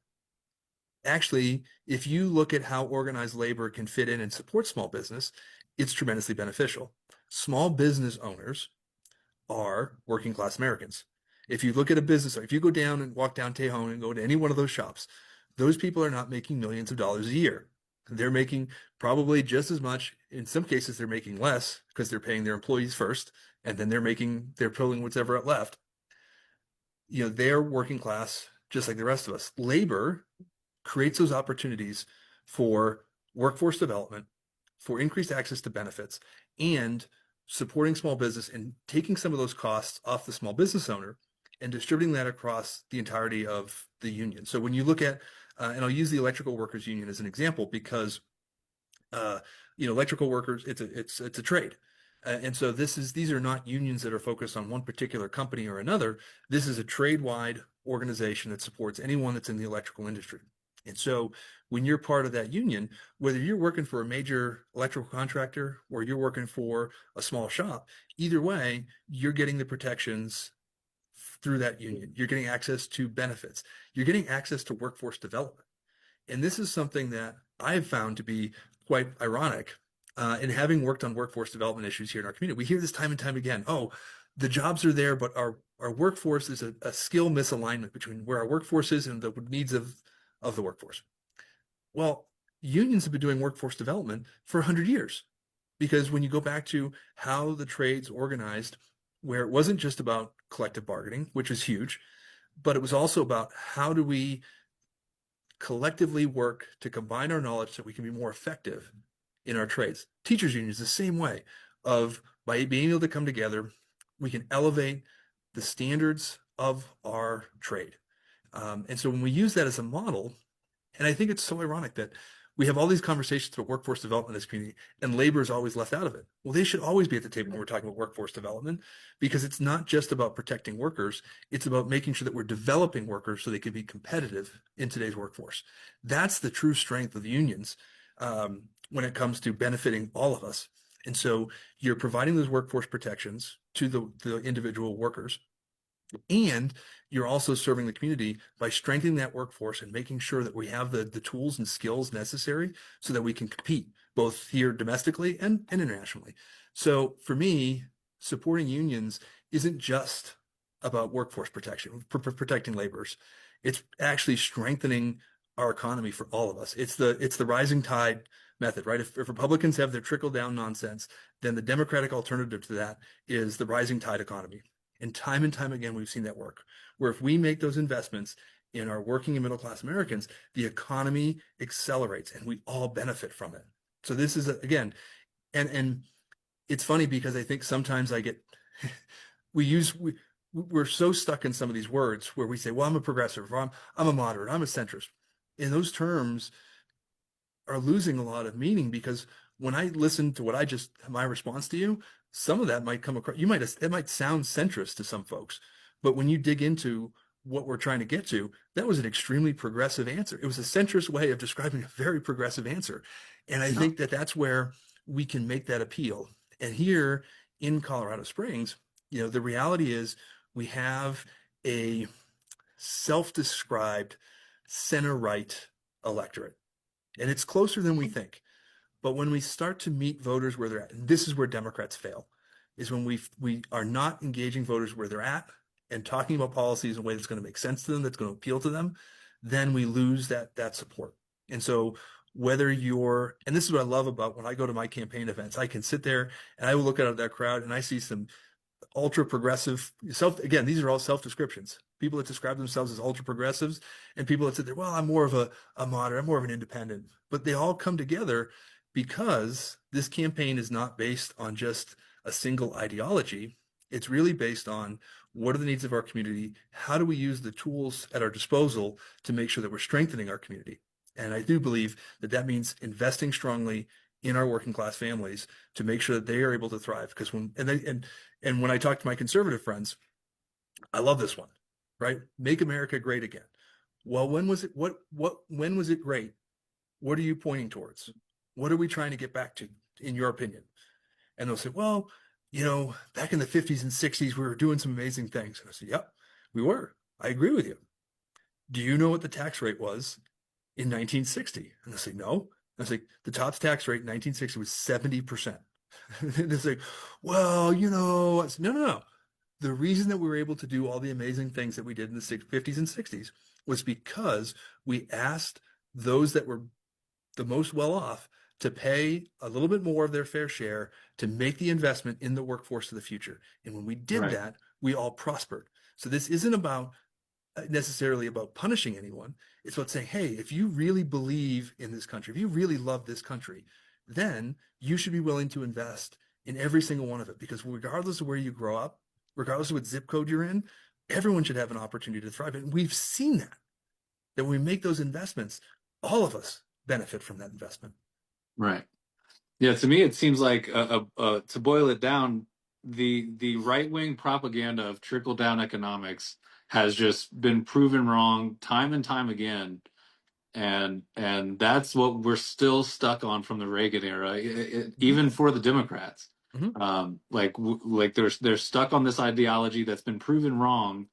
Actually, if you look at how organized labor can fit in and support small business, it's tremendously beneficial. Small business owners are working class Americans. If you look at a business, if you go down and walk down Tejon and go to any one of those shops, those people are not making millions of dollars a year. They're making probably just as much. In some cases, they're making less because they're paying their employees first, and then they're pulling whatever left. They're working class just like the rest of us. Labor creates those opportunities for workforce development, for increased access to benefits, and supporting small business and taking some of those costs off the small business owner and distributing that across the entirety of the union. So when you look at, and I'll use the electrical workers union as an example, because electrical workers, it's a trade. And so these are not unions that are focused on one particular company or another. This is a trade-wide organization that supports anyone that's in the electrical industry. And so when you're part of that union, whether you're working for a major electrical contractor or you're working for a small shop, either way, you're getting the protections through that union. You're getting access to benefits. You're getting access to workforce development. And this is something that I've found to be quite ironic. In having worked on workforce development issues here in our community, we hear this time and time again. Oh, the jobs are there, but our workforce is a skill misalignment between where our workforce is and the needs of the workforce. Well, unions have been doing workforce development for 100 years because when you go back to how the trades organized, where it wasn't just about collective bargaining, which is huge, but it was also about how do we collectively work to combine our knowledge so we can be more effective in our trades. Teachers unions the same way of by being able to come together, we can elevate the standards of our trade. And so when we use that as a model, and I think it's so ironic that we have all these conversations about workforce development in this community, and labor is always left out of it. Well, they should always be at the table when we're talking about workforce development, because it's not just about protecting workers, it's about making sure that we're developing workers so they can be competitive in today's workforce. That's the true strength of the unions when it comes to benefiting all of us. And so you're providing those workforce protections to the individual workers, and you're also serving the community by strengthening that workforce and making sure that we have the tools and skills necessary so that we can compete both here domestically and internationally. So for me, supporting unions isn't just about workforce protection, protecting laborers. It's actually strengthening our economy for all of us. It's the rising tide method, right? If Republicans have their trickle down nonsense, then the Democratic alternative to that is the rising tide economy. And time again, we've seen that work, where if we make those investments in our working and middle class Americans, the economy accelerates and we all benefit from it. So this is, again, and it's funny because I think sometimes I get, we're so stuck in some of these words where we say, well, I'm a progressive, or I'm a moderate, I'm a centrist. And those terms are losing a lot of meaning because when I listen to what my response to you, some of that might come across, it might sound centrist to some folks, but when you dig into what we're trying to get to, that was an extremely progressive answer. It was a centrist way of describing a very progressive answer. And I No. think that that's where we can make that appeal. And here in Colorado Springs, the reality is we have a self-described center right electorate, and it's closer than we think. But when we start to meet voters where they're at, and this is where Democrats fail, is when we are not engaging voters where they're at and talking about policies in a way that's going to make sense to them, that's going to appeal to them, then we lose that support. And so and this is what I love about when I go to my campaign events, I can sit there and I will look at that crowd and I see some ultra progressive again, these are all self-descriptions, people that describe themselves as ultra progressives, and people that sit there, well, I'm more of a moderate, I'm more of an independent, but they all come together because this campaign is not based on just a single ideology. It's really based on what are the needs of our community, how do we use the tools at our disposal to make sure that we're strengthening our community. And I do believe that that means investing strongly in our working class families to make sure that they are able to thrive. Because and when I talk to my conservative friends, I love this one, right? Make America great again. Well, when was it? When was it great? What are you pointing towards? What are we trying to get back to, in your opinion? And they'll say, well, back in the 50s and 60s, we were doing some amazing things. And I say, yep, we were. I agree with you. Do you know what the tax rate was in 1960? And they'll say, no. And I say, the top tax rate in 1960 was 70%. And it's like, well, I said, no. The reason that we were able to do all the amazing things that we did in the 50s and 60s was because we asked those that were the most well off to pay a little bit more of their fair share to make the investment in the workforce of the future. And when we did Right. that, we all prospered. So this isn't about necessarily about punishing anyone. It's about saying, hey, if you really believe in this country, if you really love this country, then you should be willing to invest in every single one of it. Because regardless of where you grow up, regardless of what zip code you're in, everyone should have an opportunity to thrive. And we've seen that when we make those investments, all of us benefit from that investment. Right. Yeah, to me, it seems like to boil it down, the right wing propaganda of trickle down economics has just been proven wrong time and time again, and that's what we're still stuck on from the Reagan era, Mm-hmm. even for the Democrats. Mm-hmm. Like they're stuck on this ideology that's been proven wrong,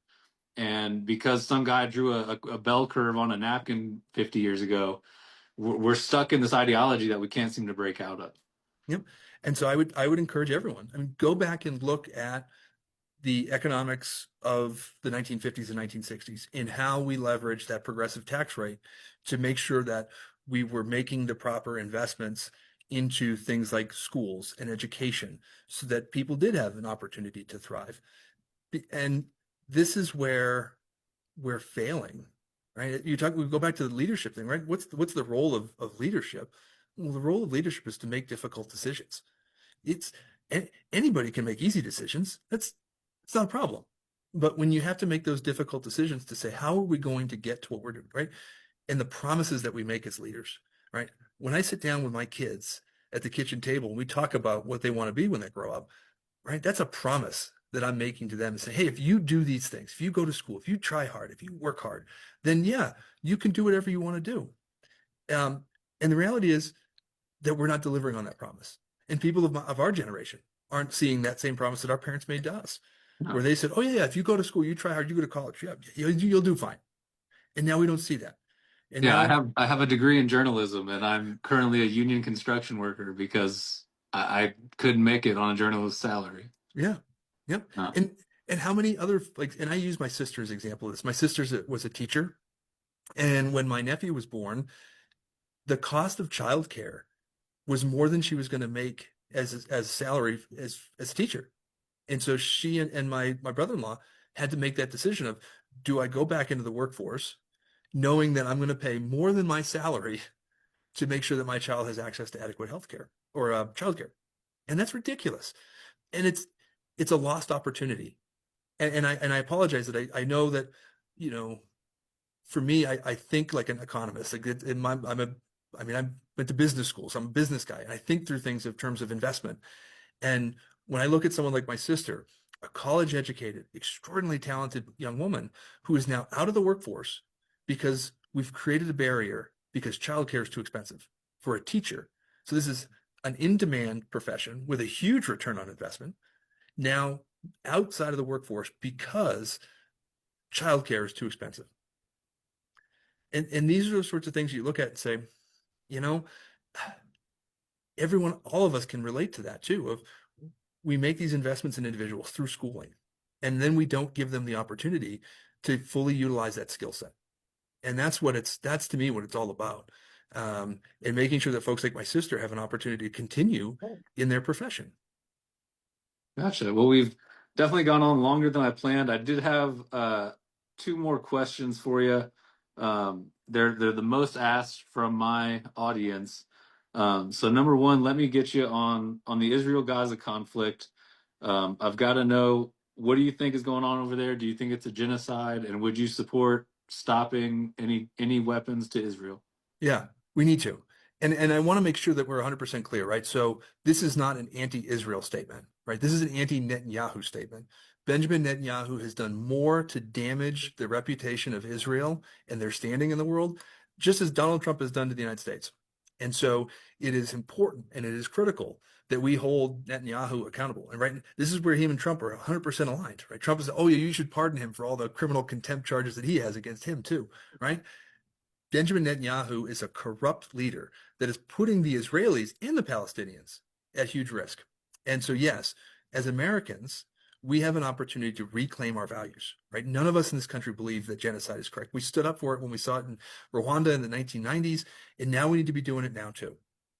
and because some guy drew a bell curve on a napkin 50 years ago, we're stuck in this ideology that we can't seem to break out of. Yep. And so I would encourage everyone. I mean, go back and look at the economics of the 1950s and 1960s and how we leveraged that progressive tax rate to make sure that we were making the proper investments into things like schools and education so that people did have an opportunity to thrive. And this is where we're failing, right? We go back to the leadership thing, right? What's the role of leadership? Well, the role of leadership is to make difficult decisions. It's anybody can make easy decisions. It's not a problem. But when you have to make those difficult decisions to say, how are we going to get to what we're doing, right? And the promises that we make as leaders, right? When I sit down with my kids at the kitchen table and we talk about what they want to be when they grow up, right? That's a promise that I'm making to them and say, hey, if you do these things, if you go to school, if you try hard, if you work hard, then yeah, you can do whatever you want to do. Um, and the reality is that we're not delivering on that promise. And people of our generation aren't seeing that same promise that our parents made to us, No. where they said, oh, yeah, if you go to school, you try hard, you go to college, yeah, you'll do fine. And now we don't see that. And Yeah, now, I have a degree in journalism, and I'm currently a union construction worker because I couldn't make it on a journalist's salary. yeah, yep. Uh, And how many other, like, and I use my sister as an example of this. My sister was a teacher. And when my nephew was born, the cost of childcare was more than she was going to make as salary as a teacher. And so she and my brother-in-law had to make that decision of, do I go back into the workforce knowing that I'm going to pay more than my salary to make sure that my child has access to adequate health care or childcare? And that's ridiculous. And it's a lost opportunity. And I apologize that I know that, you know, for me, I think like an economist. Like I mean, I went to business school, so I'm a business guy, and I think through things in terms of investment. And when I look at someone like my sister, a college educated, extraordinarily talented young woman who is now out of the workforce because we've created a barrier because childcare is too expensive for a teacher. So this is an in-demand profession with a huge return on investment now outside of the workforce because childcare is too expensive. And these are the sorts of things you look at and say, you know, everyone, all of us can relate to that too. Of we make these investments in individuals through schooling, and then we don't give them the opportunity to fully utilize that skill set. And that's to me what it's all about. And making sure that folks like my sister have an opportunity to continue in their profession. Gotcha. Well, we've definitely gone on longer than I planned. I did have two more questions for you. They're the most asked from my audience. So number one, let me get you on the Israel-Gaza conflict. I've got to know, what do you think is going on over there? Do you think it's a genocide? And would you support stopping any weapons to Israel? Yeah, we need to. And I want to make sure that we're 100% clear, right? So this is not an anti-Israel statement, right? This is an anti-Netanyahu statement. Benjamin Netanyahu has done more to damage the reputation of Israel and their standing in the world, just as Donald Trump has done to the United States. And so it is important and it is critical that we hold Netanyahu accountable. And right, this is where him and Trump are 100% aligned, right? Trump is, oh yeah, you should pardon him for all the criminal contempt charges that he has against him too, right? Benjamin Netanyahu is a corrupt leader that is putting the Israelis and the Palestinians at huge risk. And so, yes, as Americans, we have an opportunity to reclaim our values, right? None of us in this country believe that genocide is correct. We stood up for it when we saw it in Rwanda in the 1990s, and now we need to be doing it now too.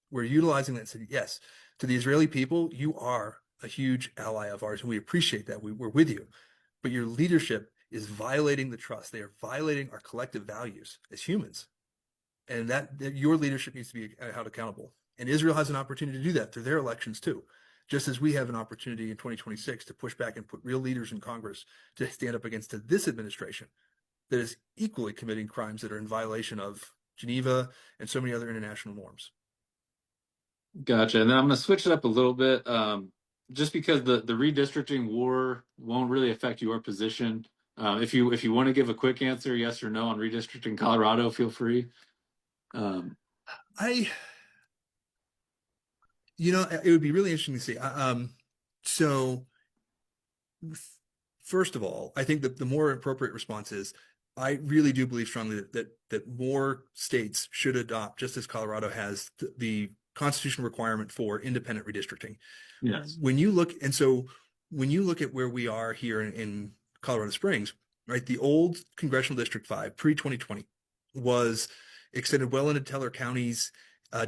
We're utilizing that and said, yes, to the Israeli people, you are a huge ally of ours, and we appreciate that. We're with you. But your leadership is violating the trust. They are violating our collective values as humans. And that your leadership needs to be held accountable. And Israel has an opportunity to do that through their elections too, just as we have an opportunity in 2026 to push back and put real leaders in Congress to stand up against this administration that is equally committing crimes that are in violation of Geneva and so many other international norms. Gotcha. And then I'm going to switch it up a little bit, just because the redistricting war won't really affect your position. If you want to give a quick answer, yes or no on redistricting Colorado, feel free. Um, I, it would be really interesting to see. So first of all, I think that the more appropriate response is I really do believe strongly that more states should adopt, just as Colorado has, the constitutional requirement for independent redistricting. yes. When you look, and so when you look at where we are here in Colorado Springs, right, the old Congressional District 5 pre 2020 was extended well into Teller counties,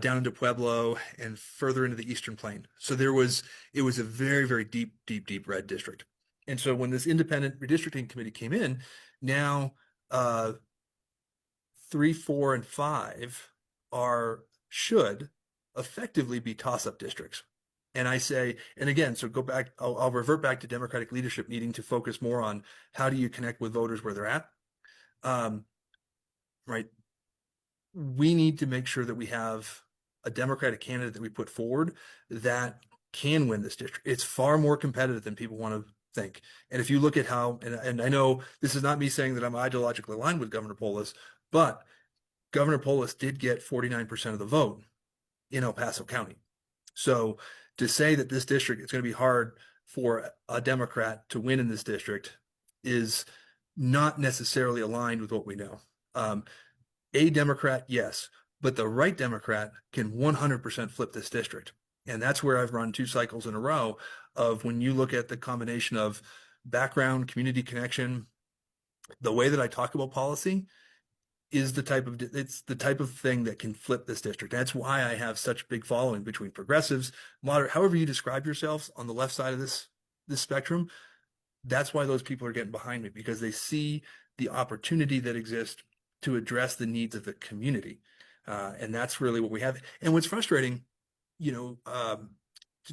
down into Pueblo and further into the Eastern Plain. So it was a very, very deep, deep, deep red district. And so when this independent redistricting committee came in, now uh, 3, 4, and 5 are should effectively be toss-up districts. And I say, and again, so go back, I'll revert back to Democratic leadership needing to focus more on how do you connect with voters where they're at. Um, right. We need to make sure that we have a Democratic candidate that we put forward that can win this district. It's far more competitive than people want to think. And if you look at how, and I know this is not me saying that I'm ideologically aligned with Governor Polis, but Governor Polis did get 49% of the vote in El Paso County. So to say that this district is going to be hard for a Democrat to win in this district is not necessarily aligned with what we know. A Democrat, yes, but the right Democrat can 100% flip this district. And that's where I've run 2 cycles in a row of when you look at the combination of background, community connection, the way that I talk about policy is it's the type of thing that can flip this district. That's why I have such big following between progressives, moderate, however you describe yourselves on the left side of this spectrum. That's why those people are getting behind me because they see the opportunity that exists to address the needs of the community. And that's really what we have. And what's frustrating, you know,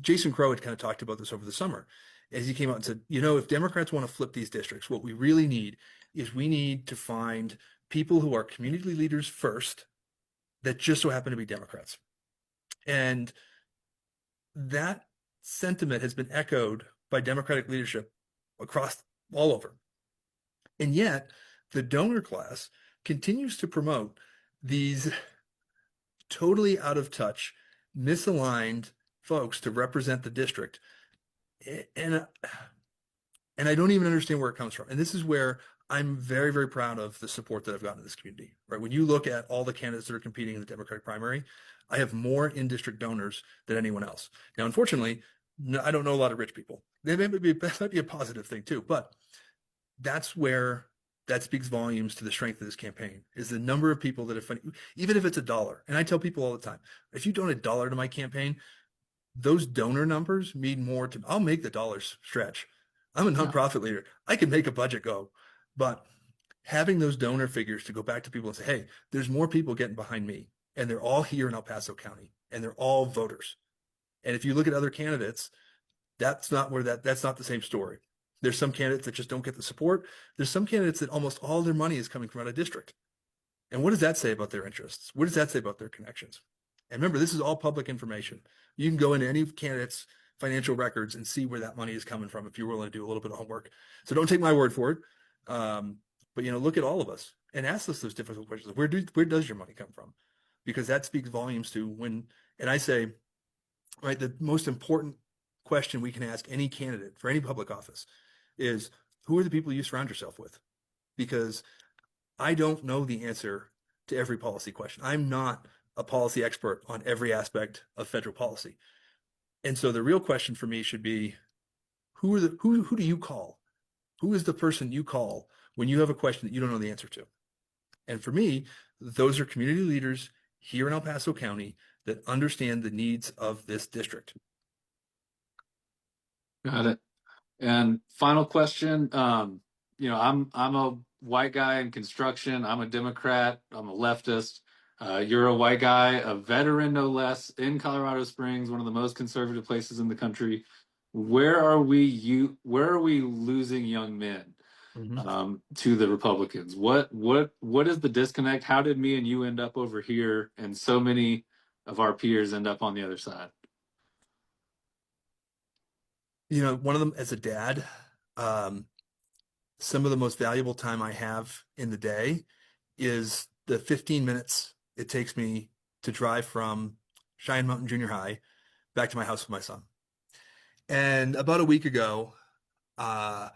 Jason Crow had kind of talked about this over the summer as he came out and said, if Democrats want to flip these districts, what we really need is we need to find people who are community leaders first that just so happen to be Democrats. And that sentiment has been echoed by Democratic leadership across all over. And yet the donor class continues to promote these totally out of touch, misaligned folks to represent the district. And I don't even understand where it comes from. And this is where I'm very, very proud of the support that I've gotten in this community. Right? When you look at all the candidates that are competing in the Democratic primary, I have more in-district donors than anyone else. Now, unfortunately, I don't know a lot of rich people. That might be a positive thing too, but that's where that speaks volumes to the strength of this campaign is the number of people that have, even if it's $1. And I tell people all the time, if you donate $1 to my campaign, those donor numbers mean more to, I'll make the dollars stretch. I'm a Yeah. nonprofit leader. I can make a budget go, but having those donor figures to go back to people and say, hey, there's more people getting behind me and they're all here in El Paso County and they're all voters. And if you look at other candidates, that's not the same story. There's some candidates that just don't get the support. There's some candidates that almost all their money is coming from out of district. And what does that say about their interests? What does that say about their connections? And remember, this is all public information. You can go into any candidate's financial records and see where that money is coming from if you're willing to do a little bit of homework. So don't take my word for it. But look at all of us and ask us those difficult questions. Where does your money come from? Because that speaks volumes to when, and I say, right, the most important question we can ask any candidate for any public office is who are the people you surround yourself with? Because I don't know the answer to every policy question. I'm not a policy expert on every aspect of federal policy. And so the real question for me should be who do you call? Who is the person you call when you have a question that you don't know the answer to? And for me, those are community leaders here in El Paso County that understand the needs of this district. Got it. And final question. I'm a white guy in construction. I'm a Democrat. I'm a leftist. You're a white guy, a veteran no less, in Colorado Springs, one of the most conservative places in the country. Where are we losing young men to the Republicans? What is the disconnect? How did me and you end up over here, and so many of our peers end up on the other side? One of them as a dad, some of the most valuable time I have in the day is the 15 minutes it takes me to drive from Cheyenne Mountain Junior High back to my house with my son. And about a week ago, I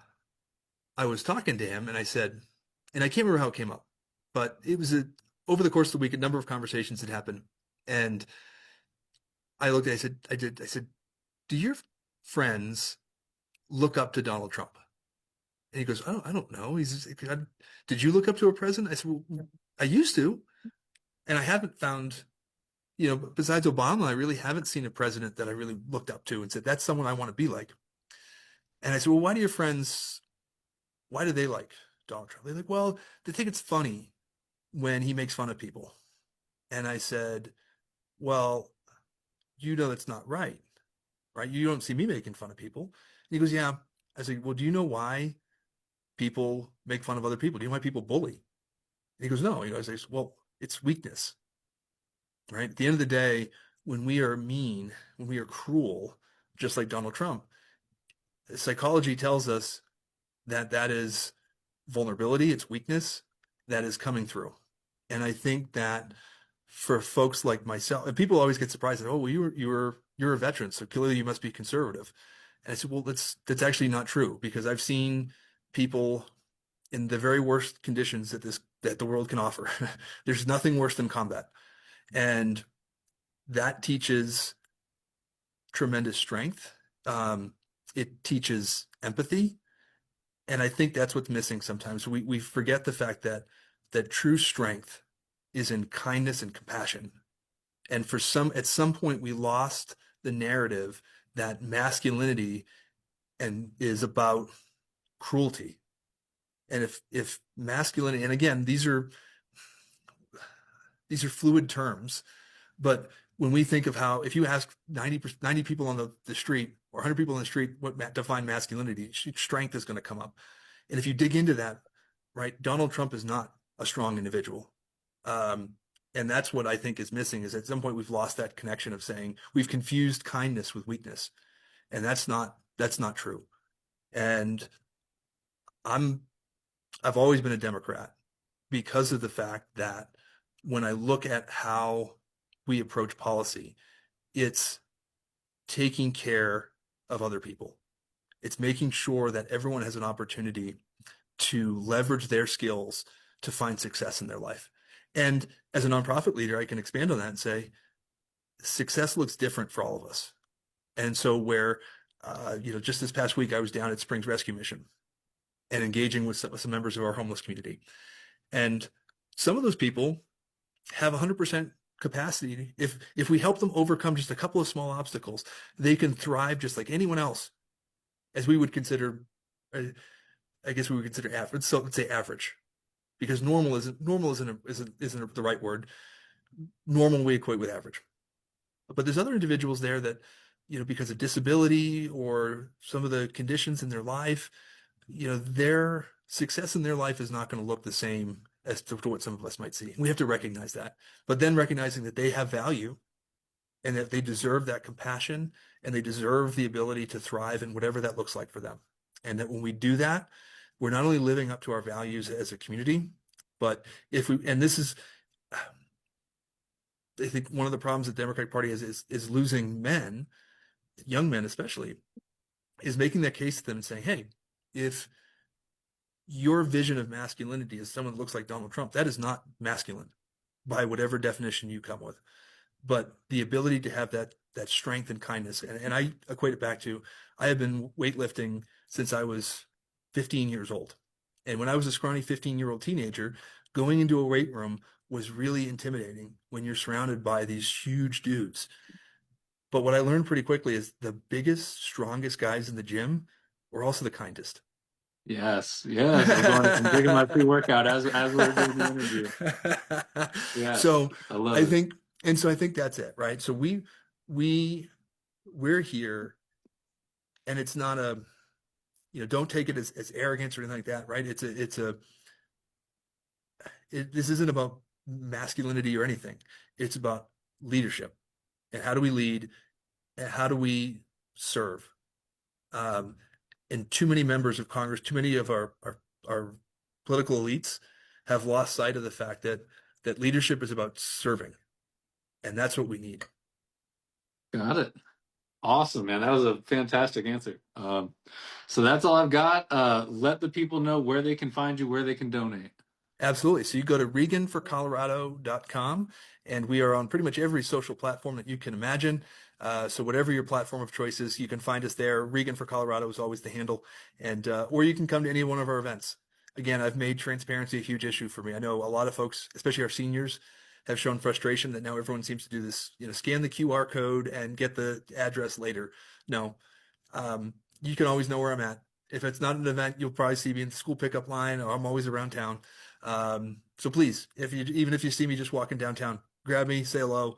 was talking to him and I said, and I can't remember how it came up, but it was over the course of the week, a number of conversations had happened. And I looked at, I said, do your friends look up to Donald Trump? And he goes, I don't know. Did you look up to a president? I said, well, I used to, and I haven't found, besides Obama, I really haven't seen a president that I really looked up to and said, that's someone I want to be like. And I said, well, why do they like Donald Trump? They're like, well, they think it's funny when he makes fun of people. And I said, well, that's not right, right? You don't see me making fun of people. And he goes, yeah. I said, well, do you know why people make fun of other people? Do you know why people bully? And he goes, no. I say, well, it's weakness, right? At the end of the day, when we are mean, when we are cruel, just like Donald Trump, psychology tells us that that is vulnerability, it's weakness that is coming through. And I think that for folks like myself, and people always get surprised that, oh, well, you're a veteran, so clearly you must be conservative. And I said, well, that's actually not true, because I've seen people in the very worst conditions that the world can offer. There's nothing worse than combat. And that teaches tremendous strength. It teaches empathy. And I think that's what's missing sometimes. We forget the fact that true strength is in kindness and compassion. And at some point we lost the narrative that masculinity is about cruelty. And if masculinity, and again, these are fluid terms, but when we think of how, if you ask 90 people on the street or 100 people on the street what define masculinity, strength is going to come up. And if you dig into that, right, Donald Trump is not a strong individual. And that's what I think is missing, is at some point we've lost that connection of saying we've confused kindness with weakness. And that's not true. And I've always been a Democrat because of the fact that when I look at how we approach policy, it's taking care of other people. It's making sure that everyone has an opportunity to leverage their skills to find success in their life. And as a nonprofit leader, I can expand on that and say, success looks different for all of us. And so just this past week, I was down at Springs Rescue Mission and engaging with some members of our homeless community. And some of those people have 100% capacity. If we help them overcome just a couple of small obstacles, they can thrive just like anyone else, as we would consider, I guess we would consider average. So let's say average, because normal isn't the right word. Normal we equate with average. But there's other individuals there that, because of disability or some of the conditions in their life, their success in their life is not going to look the same as to what some of us might see. We have to recognize that. But then recognizing that they have value and that they deserve that compassion and they deserve the ability to thrive in whatever that looks like for them. And that when we do that, we're not only living up to our values as a community, but and this is, I think one of the problems the Democratic Party is losing men, young men especially, is making that case to them and saying, hey, if your vision of masculinity is someone that looks like Donald Trump, that is not masculine by whatever definition you come with. But the ability to have that strength and kindness, and I equate it back to, I have been weightlifting since I was 15 years old. And when I was a scrawny 15-year-old teenager, going into a weight room was really intimidating when you're surrounded by these huge dudes. But what I learned pretty quickly is the biggest, strongest guys in the gym were also the kindest. Yes, yes. I'm taking my pre-workout as we're doing the interview. Yes, So I love I it. think, I think that's it, right? So we're here, and it's not don't take it as arrogance or anything like that, right? This isn't about masculinity or anything. It's about leadership, and how do we lead, and how do we serve? And too many members of Congress, too many of our political elites have lost sight of the fact that leadership is about serving, and that's what we need. Got it. Awesome, man. That was a fantastic answer. So that's all I've got. Let the people know where they can find you, where they can donate. Absolutely. So you go to reganforcolorado.com, and we are on pretty much every social platform that you can imagine. So whatever your platform of choice is, you can find us there. Regan for Colorado is always the handle, and or you can come to any one of our events. Again, I've made transparency a huge issue for me. I know a lot of folks, especially our seniors, have shown frustration that now everyone seems to do this, scan the QR code and get the address later. No, you can always know where I'm at. If it's not an event, you'll probably see me in the school pickup line, or I'm always around town. So please, even if you see me just walking downtown, grab me, say hello.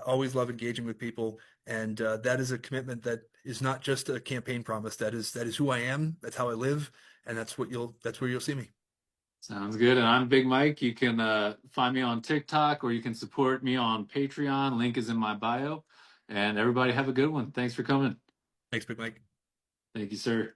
Always love engaging with people, and that is a commitment that is not just a campaign promise. That is who I am. That's how I live, and that's where you'll see me. Sounds good. And I'm Big Mike. You can find me on TikTok or you can support me on Patreon. Link is in my bio. And everybody have a good one. Thanks for coming. Thanks, Big Mike. Thank you, sir.